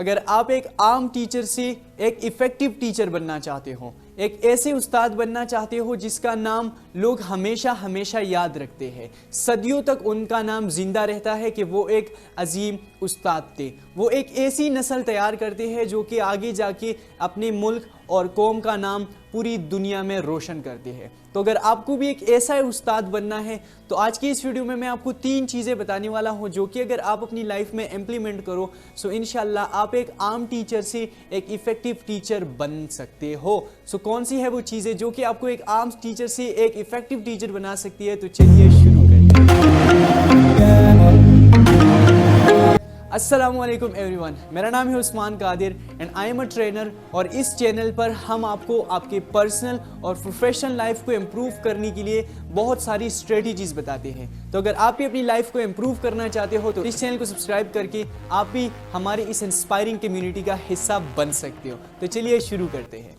अगर आप एक आम टीचर से एक इफ़ेक्टिव टीचर बनना चाहते हो, एक ऐसे उस्ताद बनना चाहते हो जिसका नाम लोग हमेशा हमेशा याद रखते हैं, सदियों तक उनका नाम जिंदा रहता है कि वो एक अजीम उस्ताद थे, वो एक ऐसी नस्ल तैयार करते हैं जो कि आगे जाके अपने मुल्क और कौम का नाम पूरी दुनिया में रोशन करते हैं। तो अगर आपको भी एक ऐसा उस्ताद बनना है तो आज की इस वीडियो में मैं आपको 3 चीज़ें बताने वाला हूं जो कि अगर आप अपनी लाइफ में इम्प्लीमेंट करो सो इंशाल्लाह आप एक आम टीचर से एक इफ़ेक्टिव टीचर बन सकते हो। सो कौन सी है वो चीज़ें जो कि आपको एक आम टीचर से एक इफ़ेक्टिव टीचर बना सकती है, तो चलिए शुरू करते हैं। अस्सलामुअलैकुम एवरीवन, मेरा नाम है Usman Qadir and I am a trainer और इस चैनल पर हम आपको आपके पर्सनल और प्रोफेशनल लाइफ को इम्प्रूव करने के लिए बहुत सारी स्ट्रेटजीज बताते हैं। तो अगर आप भी अपनी लाइफ को इम्प्रूव करना चाहते हो तो इस चैनल को सब्सक्राइब करके आप भी हमारी इस इंस्पायरिंग कम्युनिटी का हिस्सा बन सकते हो। तो चलिए शुरू करते हैं।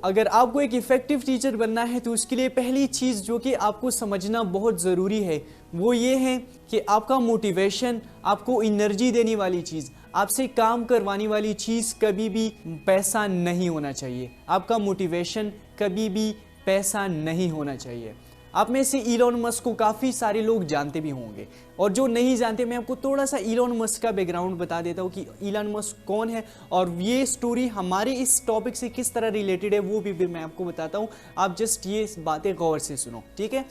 अगर आपको एक इफ़ेक्टिव टीचर बनना है तो उसके लिए पहली चीज़ जो कि आपको समझना बहुत ज़रूरी है वो ये है कि आपका मोटिवेशन, आपको एनर्जी देने वाली चीज़, आपसे काम करवाने वाली चीज़ कभी भी पैसा नहीं होना चाहिए। आपका मोटिवेशन कभी भी पैसा नहीं होना चाहिए। आप में से इलॉन मस्क को काफ़ी सारे लोग जानते भी होंगे और जो नहीं जानते मैं आपको थोड़ा सा इलॉन मस्क का बैकग्राउंड बता देता हूँ कि इलॉन मस्क कौन है और ये स्टोरी हमारे इस टॉपिक से किस तरह रिलेटेड है वो भी मैं आपको बताता हूँ। आप जस्ट ये बातें गौर से सुनो, ठीक है।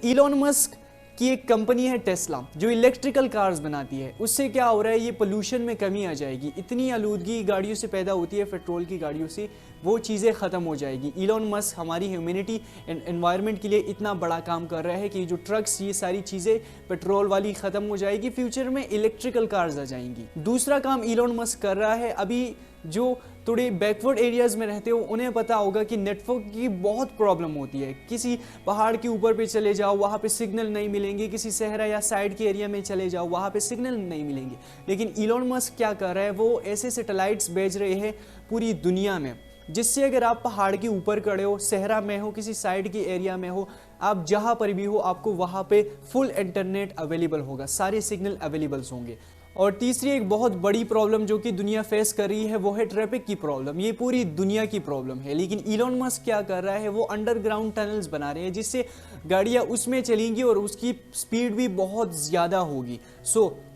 इलॉन मस्क की एक कंपनी है टेस्ला जो इलेक्ट्रिकल कार्स बनाती है। उससे क्या हो रहा है, ये पोल्यूशन में कमी आ जाएगी। इतनी आलूदगी गाड़ियों से पैदा होती है, पेट्रोल की गाड़ियों से, वो चीज़ें ख़त्म हो जाएगी। इलॉन मस्क हमारी ह्यूमैनिटी एंड एनवायरनमेंट के लिए इतना बड़ा काम कर रहा है कि जो ट्रक्स, ये सारी चीज़ें पेट्रोल वाली ख़त्म हो जाएगी, फ्यूचर में इलेक्ट्रिकल कार्स आ जाएंगी। दूसरा काम इलॉन मस्क कर रहा है, अभी जो थोड़े बैकवर्ड एरियाज़ में रहते हो उन्हें पता होगा कि नेटवर्क की बहुत प्रॉब्लम होती है। किसी पहाड़ के ऊपर पे चले जाओ, वहाँ पे सिग्नल नहीं मिलेंगे, किसी सहरा या साइड के एरिया में चले जाओ, वहाँ पे सिग्नल नहीं मिलेंगे। लेकिन इलॉन मस्क क्या कर रहा है, वो ऐसे सैटेलाइट्स भेज रहे हैं पूरी दुनिया में जिससे अगर आप पहाड़ के ऊपर खड़े हो, सहरा में हो, किसी साइड के एरिया में हो, आप जहाँ पर भी हो आपको वहाँ पे फुल इंटरनेट अवेलेबल होगा, सारे सिग्नल अवेलेबल्स होंगे। और तीसरी एक बहुत बड़ी प्रॉब्लम जो कि दुनिया फेस कर रही है वो है ट्रैफिक की प्रॉब्लम। ये पूरी दुनिया की प्रॉब्लम है, लेकिन इलॉन मस्क क्या कर रहा है, वो अंडरग्राउंड टनल्स बना रहे हैं जिससे गाड़ियाँ उसमें चलेंगी और उसकी स्पीड भी बहुत ज़्यादा होगी।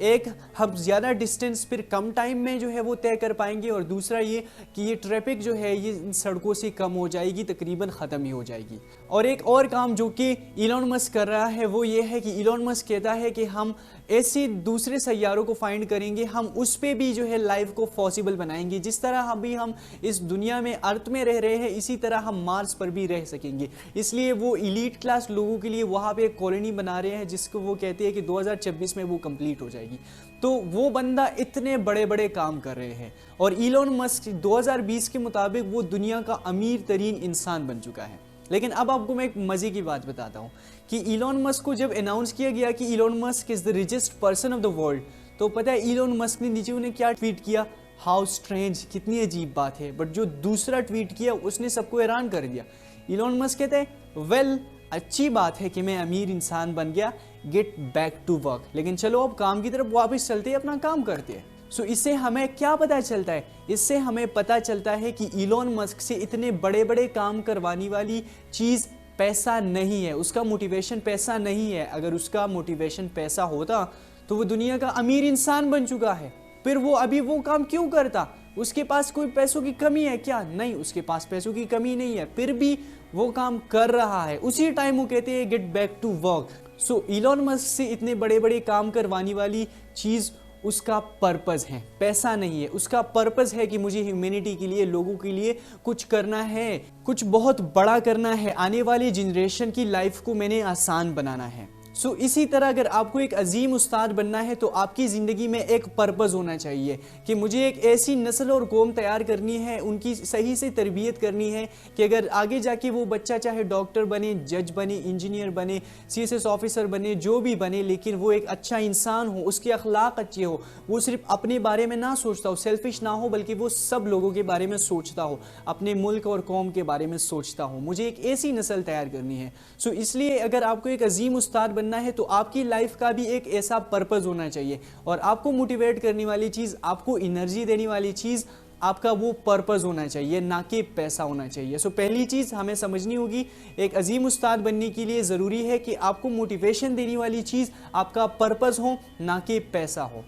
एक हम ज़्यादा डिस्टेंस फिर कम टाइम में जो है वो तय कर पाएंगे और दूसरा ये कि ये ट्रैफिक जो है ये इन सड़कों से कम हो जाएगी, तकरीबन ख़त्म ही हो जाएगी। और एक और काम जो कि इलॉन मस्क कर रहा है वो ये है कि इलॉन मस्क कहता है कि हम ऐसे दूसरे सैयारों को फाइंड करेंगे, हम उस पे भी जो है लाइफ को पॉसिबल बनाएंगे। जिस तरह अभी हम इस दुनिया में अर्थ में रह रहे हैं इसी तरह हम मार्स पर भी रह सकेंगे। इसलिए वो इलीट क्लास लोगों के लिए वहाँ पे एक कॉलोनी बना रहे हैं जिसको वो कहते हैं कि 2026 में वो कंप्लीट हो जाएगी। तो वो बंदा इतने बड़े बड़े काम कर रहे हैं और इलॉन मस्क 2020 के मुताबिक वो दुनिया का अमीर तरीन इंसान बन चुका है। लेकिन अब आपको मैं एक मजे की बात बताता हूँ कि इलॉन मस्क को जब अनाउंस किया गया कि Elon Musk is the richest person of the world, तो पता है इलॉन मस्क ने नीचे उन्हें क्या ट्वीट किया, हाउ स्ट्रेंज, कितनी अजीब बात है। बट जो दूसरा ट्वीट किया उसने सबको हैरान कर दिया। इलॉन मस्क कहते हैं वेल अच्छी बात है कि मैं अमीर इंसान बन गया, गेट बैक टू वर्क। लेकिन चलो अब काम की तरफ वापस चलते हैं, अपना काम करते हैं। इससे हमें क्या पता चलता है, इससे हमें पता चलता है कि इलॉन मस्क से इतने बड़े बड़े काम करवाने वाली चीज़ पैसा नहीं है, उसका मोटिवेशन पैसा नहीं है। अगर उसका मोटिवेशन पैसा होता तो वो दुनिया का अमीर इंसान बन चुका है। फिर वो अभी वो काम क्यों करता? उसके पास कोई पैसों की कमी है क्या? नहीं, उसके पास पैसों की कमी नहीं है, फिर भी वो काम कर रहा है। उसी टाइम वो कहते हैं get back to work. Elon Musk से इतने बड़े बड़े काम करवाने वाली चीज़ उसका पर्पस है, पैसा नहीं है। उसका पर्पस है कि मुझे ह्यूमैनिटी के लिए, लोगों के लिए कुछ करना है, कुछ बहुत बड़ा करना है, आने वाली जनरेशन की लाइफ को मैंने आसान बनाना है। इसी तरह अगर आपको एक अजीम उस्ताद बनना है तो आपकी ज़िंदगी में एक पर्पस होना चाहिए कि मुझे एक ऐसी नस्ल और कौम तैयार करनी है, उनकी सही से तरबियत करनी है कि अगर आगे जाके वो बच्चा चाहे डॉक्टर बने, जज बने, इंजीनियर बने, CSS ऑफिसर बने, जो भी बने, लेकिन वो एक अच्छा इंसान हो, उसके अखलाक अच्छे हो, वो सिर्फ अपने बारे में ना सोचता हो, सेल्फिश ना हो, बल्कि वो सब लोगों के बारे में सोचता हो, अपने मुल्क और कौम के बारे में सोचता हो। मुझे एक ऐसी नस्ल तैयार करनी है। इसलिए अगर आपको एक अजीम उस्ताद बनना है तो आपकी लाइफ का भी एक ऐसा पर्पस होना चाहिए, और आपको मोटिवेट करने वाली चीज़, आपको एनर्जी देने वाली चीज़ आपका वो पर्पस होना चाहिए, ना कि पैसा होना चाहिए। सो पहली चीज़ हमें समझनी होगी, एक अजीम उस्ताद बनने के लिए ज़रूरी है कि आपको मोटिवेशन देने वाली चीज़ आपका पर्पस हो, ना कि पैसा हो।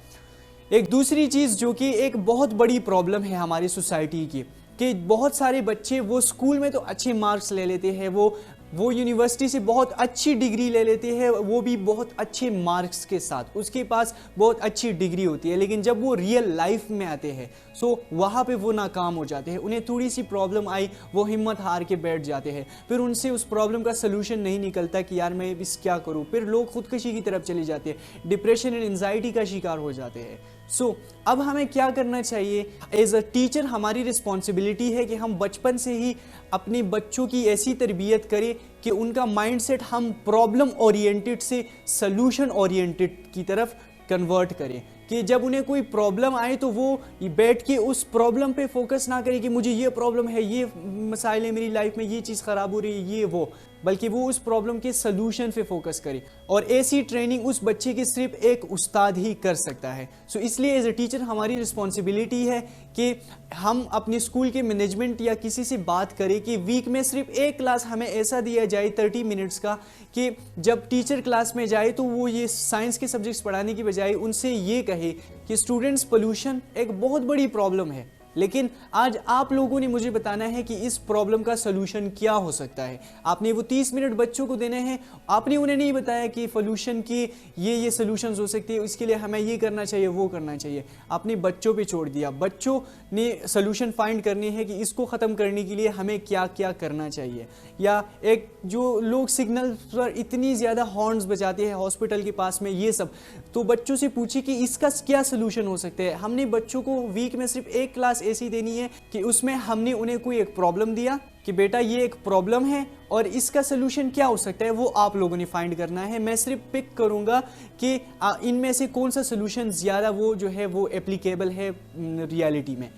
एक दूसरी चीज़ जो कि एक बहुत बड़ी प्रॉब्लम है हमारी सोसाइटी की, कि बहुत सारे बच्चे वो स्कूल में तो अच्छे मार्क्स ले लेते हैं, वो यूनिवर्सिटी से बहुत अच्छी डिग्री ले लेते हैं, वो भी बहुत अच्छे मार्क्स के साथ, उसके पास बहुत अच्छी डिग्री होती है, लेकिन जब वो रियल लाइफ में आते हैं वहाँ पे वो नाकाम हो जाते हैं। उन्हें थोड़ी सी प्रॉब्लम आई, वो हिम्मत हार के बैठ जाते हैं, फिर उनसे उस प्रॉब्लम का सलूशन नहीं निकलता कि यार मैं इस क्या करूँ, फिर लोग खुदकुशी की तरफ चले जाते हैं, डिप्रेशन एंड एंजाइटी का शिकार हो जाते हैं। अब हमें क्या करना चाहिए? एज अ टीचर हमारी रिस्पॉन्सिबिलिटी है कि हम बचपन से ही अपने बच्चों की ऐसी तरबियत करें कि उनका माइंडसेट हम प्रॉब्लम ओरिएंटेड से सलूशन ओरिएंटेड की तरफ कन्वर्ट करें, कि जब उन्हें कोई प्रॉब्लम आए तो वो बैठ के उस प्रॉब्लम पे फोकस ना करें कि मुझे ये प्रॉब्लम है, ये मसाइल है मेरी लाइफ में, ये चीज़ ख़राब हो रही है, ये वो, बल्कि वो उस प्रॉब्लम के सलूशन पे फोकस करे। और ऐसी ट्रेनिंग उस बच्चे की सिर्फ एक उस्ताद ही कर सकता है। इसलिए एज ए टीचर हमारी रिस्पॉन्सिबिलिटी है कि हम अपने स्कूल के मैनेजमेंट या किसी से बात करें कि वीक में सिर्फ एक क्लास हमें ऐसा दिया जाए 30 मिनट्स का, कि जब टीचर क्लास में जाए तो वो ये साइंस के सब्जेक्ट्स पढ़ाने की बजाय उनसे ये कहे कि स्टूडेंट्स, पोल्यूशन एक बहुत बड़ी प्रॉब्लम है, लेकिन आज आप लोगों ने मुझे बताना है कि इस प्रॉब्लम का सलूशन क्या हो सकता है। आपने वो 30 मिनट बच्चों को देने हैं, आपने उन्हें नहीं बताया कि पोल्यूशन की ये सलूशंस हो सकती है, इसके लिए हमें ये करना चाहिए, वो करना चाहिए, आपने बच्चों पे छोड़ दिया। बच्चों ने सलूशन फाइंड करने हैं कि इसको ख़त्म करने के लिए हमें क्या क्या करना चाहिए। या एक जो लोग सिग्नल पर इतनी ज़्यादा हॉर्न्स बजाते हैं हॉस्पिटल के पास में, ये सब, तो बच्चों से पूछिए कि इसका क्या सलूशन हो सकता है। हमने बच्चों को वीक में सिर्फ एक क्लास ऐसी देनी है कि उसमें हमने उन्हें कोई एक प्रॉब्लम दिया कि बेटा ये एक प्रॉब्लम है और इसका सलूशन क्या हो सकता है, वो आप लोगों ने फाइंड करना है। मैं सिर्फ पिक करूंगा कि इनमें से कौन सा सलूशन ज़्यादा वो जो है वो एप्लीकेबल है रियलिटी में।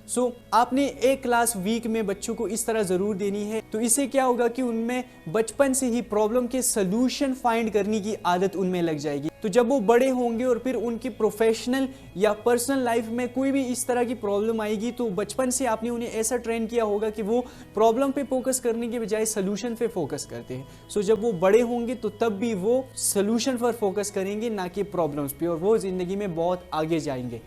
आपने एक क्लास वीक में बच्चों को इस तरह ज़रूर देनी है, तो इससे क्या होगा कि उनमें बचपन से ही प्रॉब्लम के सलूशन फाइंड करने की आदत उनमें लग जाएगी। तो जब वो बड़े होंगे और फिर उनकी प्रोफेशनल या पर्सनल लाइफ में कोई भी इस तरह की प्रॉब्लम आएगी, तो बचपन से आपने उन्हें ऐसा ट्रेन किया होगा कि वो प्रॉब्लम पे फोकस करने के बजाय सलूशन पे फोकस करते हैं। जब वो बड़े होंगे तो तब भी वो सलूशन पर फोकस करेंगे, ना कि प्रॉब्लम्स पे, और वो ज़िंदगी में बहुत आगे जाएंगे।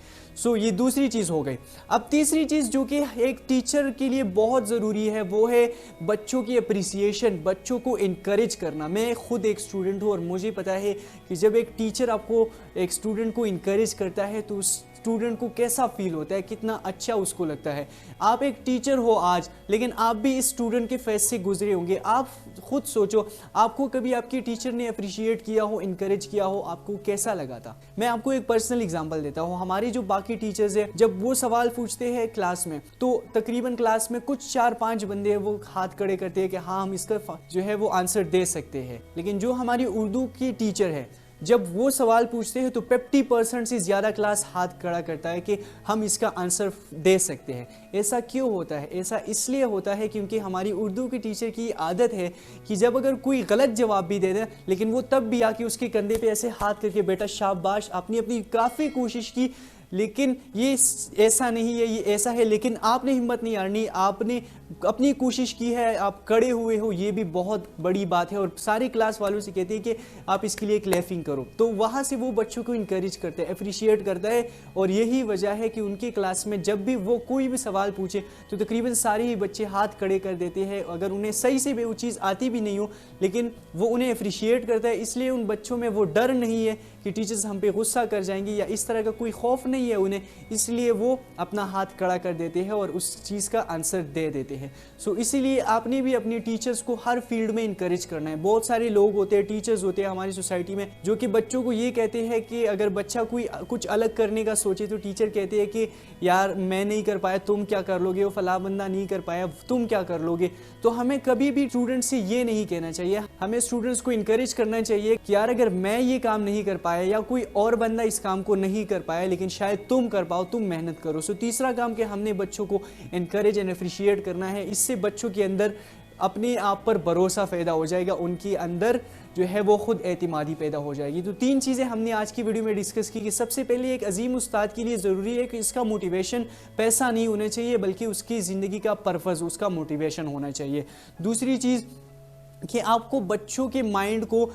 ये दूसरी चीज़ हो गई। अब तीसरी चीज़ जो कि एक टीचर के लिए बहुत ज़रूरी है, वो है बच्चों की अप्रिसिएशन, बच्चों को इनकरेज करना। मैं खुद एक स्टूडेंट हूँ और मुझे पता है कि जब एक टीचर आपको एक स्टूडेंट को इनकरेज करता है तो उस स्टूडेंट को कैसा फील होता है, कितना अच्छा उसको लगता है। आप एक टीचर हो आज, लेकिन आप भी इस स्टूडेंट के फेस से गुजरे होंगे। आप खुद सोचो, आपको कभी आपके टीचर ने अप्रिशिएट किया हो, इनकरेज किया हो, आपको कैसा लगा था? मैं आपको एक पर्सनल एग्जांपल देता हूँ। हमारे जो बाकी टीचर्स हैं, जब वो सवाल पूछते हैं क्लास में, तो तकरीबन क्लास में कुछ 4-5 बंदे हैं वो हाथ खड़े करते हैं कि हाँ हम इसका जो है वो आंसर दे सकते हैं। लेकिन जो हमारी उर्दू की टीचर है, जब वो सवाल पूछते हैं तो 50% से ज़्यादा क्लास हाथ खड़ा करता है कि हम इसका आंसर दे सकते हैं। ऐसा क्यों होता है? ऐसा इसलिए होता है क्योंकि हमारी उर्दू की टीचर की आदत है कि जब अगर कोई गलत जवाब भी दे दे, लेकिन वो तब भी आके उसके कंधे पे ऐसे हाथ करके, बेटा शाबाश, आपने अपनी काफ़ी कोशिश की, लेकिन ये ऐसा नहीं है, ये ऐसा है, लेकिन आपने हिम्मत नहीं हारनी, आपने अपनी कोशिश की है, आप खड़े हुए हो, ये भी बहुत बड़ी बात है। और सारी क्लास वालों से कहते हैं कि आप इसके लिए क्लैपिंग करो। तो वहाँ से वो बच्चों को इनकरेज करता है, अप्रिशिएट करता है। और यही वजह है कि उनकी क्लास में जब भी वो कोई भी सवाल पूछे तो तकरीबन सारे ही बच्चे हाथ खड़े कर देते हैं, अगर उन्हें सही से भी वो चीज़ आती भी नहीं हो, लेकिन वो उन्हें अप्रिशिएट करता है। इसलिए उन बच्चों में वो डर नहीं है कि टीचर्स हम पे गुस्सा कर जाएंगे, या इस तरह का कोई खौफ नहीं है उन्हें, इसलिए वो अपना हाथ खड़ा कर देते हैं और उस चीज़ का आंसर दे देते हैं। इसीलिए आपने भी अपने टीचर्स को हर फील्ड में इनकरेज करना है। बहुत सारे लोग होते हैं, टीचर्स होते हैं हमारी सोसाइटी में, जो कि बच्चों को ये कहते हैं कि अगर बच्चा कोई कुछ अलग करने का सोचे तो टीचर कहते हैं कि यार मैं नहीं कर पाया, तुम क्या कर लोगे, वो फला बंदा नहीं कर पाया, तुम क्या कर लोगे। तो हमें कभी भी स्टूडेंट्स से ये नहीं कहना चाहिए, हमें स्टूडेंट्स को इनकरेज करना चाहिए कि यार अगर मैं ये काम नहीं कर पाया या कोई और बंदा इस काम को नहीं कर पाया, लेकिन शायद तुम कर पाओ, तुम मेहनत करो। तीसरा काम कि हमने बच्चों को इनकरेज एंड अप्रिशिएट करना है। इससे बच्चों के अंदर अपने आप पर भरोसा पैदा हो जाएगा, उनके अंदर जो है वो खुद एतमादी पैदा हो जाएगी। तो 3 चीज़ें हमने आज की वीडियो में डिस्कस की कि सबसे पहले एक अजीम उस्ताद के लिए ज़रूरी है कि इसका मोटिवेशन पैसा नहीं होना चाहिए, बल्कि उसकी ज़िंदगी का पर्पज़, उसका मोटिवेशन होना चाहिए। दूसरी चीज़ कि आपको बच्चों के माइंड को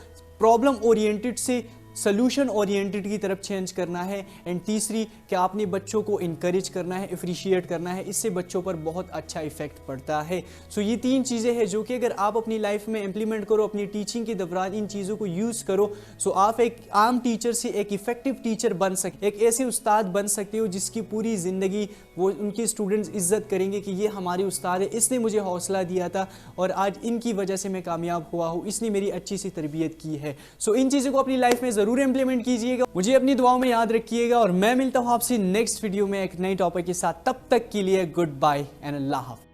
प्रॉब्लम ओरिएंटेड से सोल्यूशन ओरिएंटेड की तरफ चेंज करना है। एंड तीसरी कि आपने बच्चों को इनकरेज करना है, अप्रिशिएट करना है, इससे बच्चों पर बहुत अच्छा इफेक्ट पड़ता है। सो ये 3 चीज़ें हैं जो कि अगर आप अपनी लाइफ में इंप्लीमेंट करो, अपनी टीचिंग के दौरान इन चीज़ों को यूज़ करो, सो आप एक आम टीचर से एक इफेक्टिव टीचर बन सकते, एक ऐसे उस्ताद बन सकते हो जिसकी पूरी ज़िंदगी वो उनके स्टूडेंट्स इज्जत करेंगे कि ये हमारे उस्ताद है, इसने मुझे हौसला दिया था और आज इनकी वजह से मैं कामयाब हुआ हूँ, इसने मेरी अच्छी सी तरबियत की है। सो इन चीज़ों को अपनी लाइफ में ज़रूर इंप्लीमेंट कीजिएगा, मुझे अपनी दुआओं में याद रखिएगा और मैं मिलता हूँ आपसे नेक्स्ट वीडियो में एक नई टॉपिक के साथ। तब तक के लिए गुड बाय एंड अल्लाह हाफ़िज़।